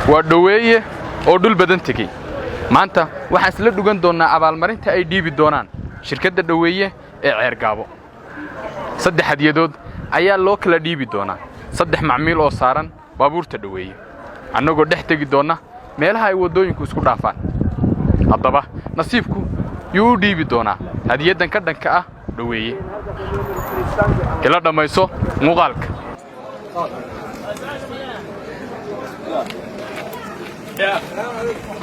ودوية oo dhul badan tagay maanta waxaan isla dhugan doonaa abaalmarinta ay dhiibi doonaan shirkadda dhaweeye ee Ceergaabo saddex hadiyadood ayaa loo kala dhiibi doonaa saddex macmiil oo saaran baabuurta dhaweeye annagoo dhex tagi doona meelaha ay wadooyinku isku dhaafaan haddaba nasiibku yuu dhiibi doonaa hadiyadan ka dhanka ah dhaweeye ila dhamayso muuqaalka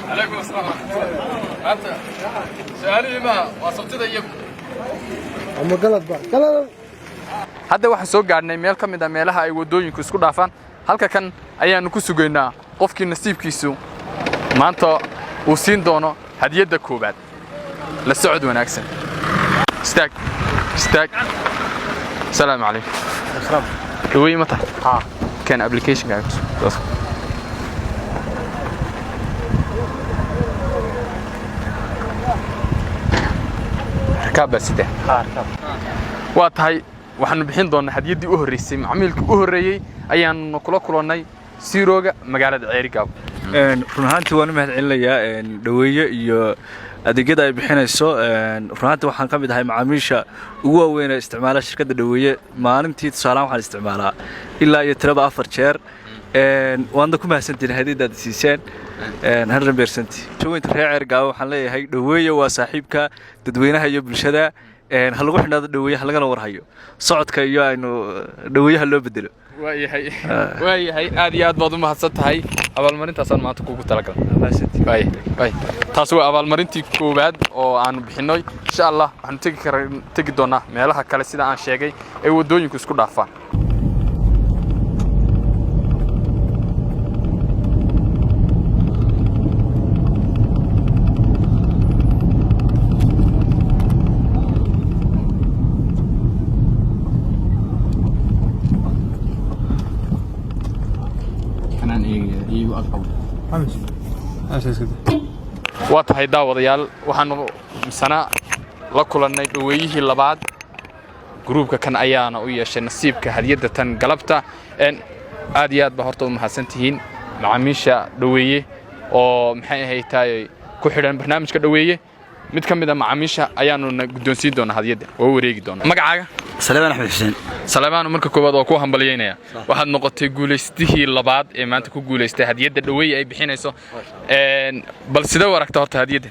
عليكم السلام أنت سؤالي ما وصلت ذا يب أما قلت بقى هذا واحد سوق عنا ميل كم إذا ميلها أي ودوين كسكود عفان هل كان أيام نكسو جينا قفك النصيب كيسو ما أنت وسين دونا هدية دكوبات للسعود وناكسن استاك السلام عليكم السلام دوي متى كان أبليكيشن قاعد كابسته واتهاي waxaanu bixin doonaa hadiyadii u horeysay macmiilka u horeeyay ayaanu kula kulannay Siirooga magaalada Ceerigaabo run ahaantii waan mahad celinayaa dhaweeye iyo adeegyada ay bixinayso run ahaantii waxaan ka mid ahay macaamiisha ugu waaweyn ee isticmaala shirkadda dhaweeye maalintii tusaale waxaan isticmaalaa ilaa iyo 4 jeer waan ku mahadsantahay hadiyadaad siiseen 100% joogta reer Ceerigaabo waxaan leeyahay dhaweeye waa saaxiibka dadweynaha iyo bulshada hal lagu xidhnaado dhaweeyaha lagana warhayo socodka iyo aynu dhaweeyaha loo bedelo waayahay aad iyo aad baad u mahadsan tahay abaalmarintaas aan maanta kuugu talagalay taas waa abaalmarintii koowaad oo aan bixinay insha Allah waxaan tagi doonaa meelaha kale sida aan sheegay ee wadooyinku isku dhaafaan واتهاي داوديال waxaanu misana la kulannay dhaweeyihii labaad groupka kan ayaana u yeeshay nasiibka hadiyada tan galabta aad iyo aad ba horta u mahadsantihiin macaamiisha dhaweeye oo maxay ahaaytay ku xidhan barnaamijka dhaweeye mid ka mid ah macaamiisha ayaanu guddoonsiin doonaa hadiyada oo wareegi doona magacaaga سليمان أحمد حسين سليمان مركب كوباد وكو همبليينيا واحد نقطة جولستيه لبعض ما أنت كو جولسته هدية الدوية أي بحينيسو بل سيدا ورقت هرت هدية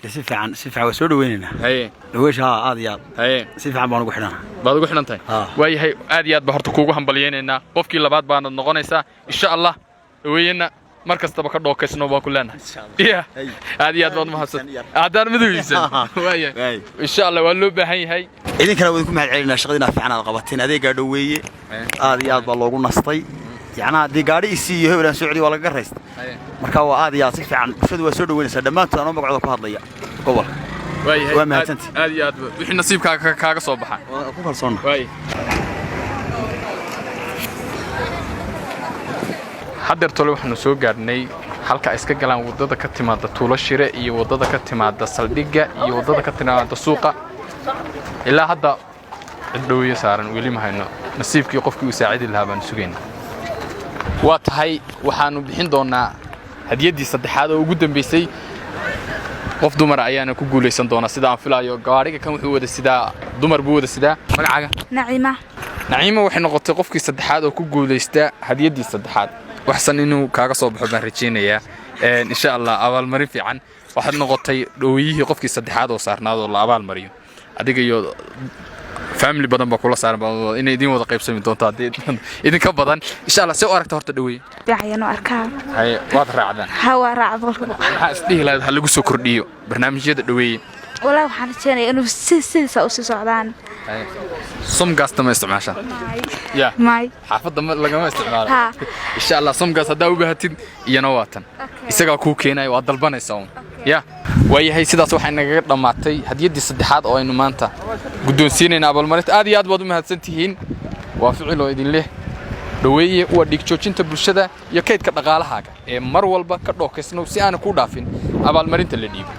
سيف عن وسود ويننا هاي دويش ها عاديات هاي سيف عن بانو قحنا بعد قحنا انتي واي هاي عاديات بهرت كوجو همبليينينا قفكي لبعض بان النقونيسا إن شاء الله دوينا مركز تبقى دوكسنو باكلنا يا عاديات بعد ما حصل عادان مدويسن واي إن شاء الله ولو بهاي إذا كانوا يقولون مع العيلنا شغلنا في عنا القبضتين هذه قادوية عاديات بالله قلنا نسطي يعني هذه قاري يسيه ولا سعودي ولا قريست مركوا عاديات في عن شد وسود وين سدمات أنا ما قعدوا كهضية قبل واي عاديات وحين نصيب كاغا صباحا كل صون واي حضرتوا waxaanu soo gaarnay halka iska galaan wadada ka timaada Tuulo Shire iyo wadada ka timaada Saldhiga iyo wadada ka timaada suuqa ilaa hadda dhaweeye saaran weli ma hayno nasiibkii qofkii uu saacidi lahaa baan sugayna waa tahay waxaanu bixin doonaa hadiyadii saddexaad oo ugu dambeysay qof dumar ayaana ku guuleysan doona sida aan filayo gaariga kan wuxuu wada sida dumar buu wada sida magacaaga Naciima waxay noqotay qofkii saddexaad oo ku guuleysta hadiyadii saddexaad waxsan inuu kaaga soo baxo baan rajeynayaa insha Allah abaalmarin fiican waxaad noqotay dhaweeyihii qofkii saddexaad oo saarnaado la abaalmariyo adiga iyo family badan ba kula saaran in idin wada qaybsami doonto idin ka badan insha Allah si aragta horta dhaweey yaayano arkaa hay waad raacdan hawa raacdo waxa isdhihi lahayd hal lagu soo kordhiyo barnaamijyada dhaweey wala waxaan rajeynayaa inuu si u sii socdaan somgaas ma isticmaashaan ya may xaafadda lagama isticmaalo insha Allah somgaas hadaa u baahatid iyana waatan isaga ku keenay waa dalbanaysaa ya waayahay sidaas waxay naga dhamaatay hadiyadii saddexaad oo aynu maanta guddoonsiinayna abaalmarinta aad iyo aad baad u mahadsantihiin waa ficil oo idin leh dhaweeye waa dhig joojinta bulshada iyo kaydka dhaqaalahaaga ee mar walba ka dhookaysno si aan ku dhaafin abaalmarinta la dhiibo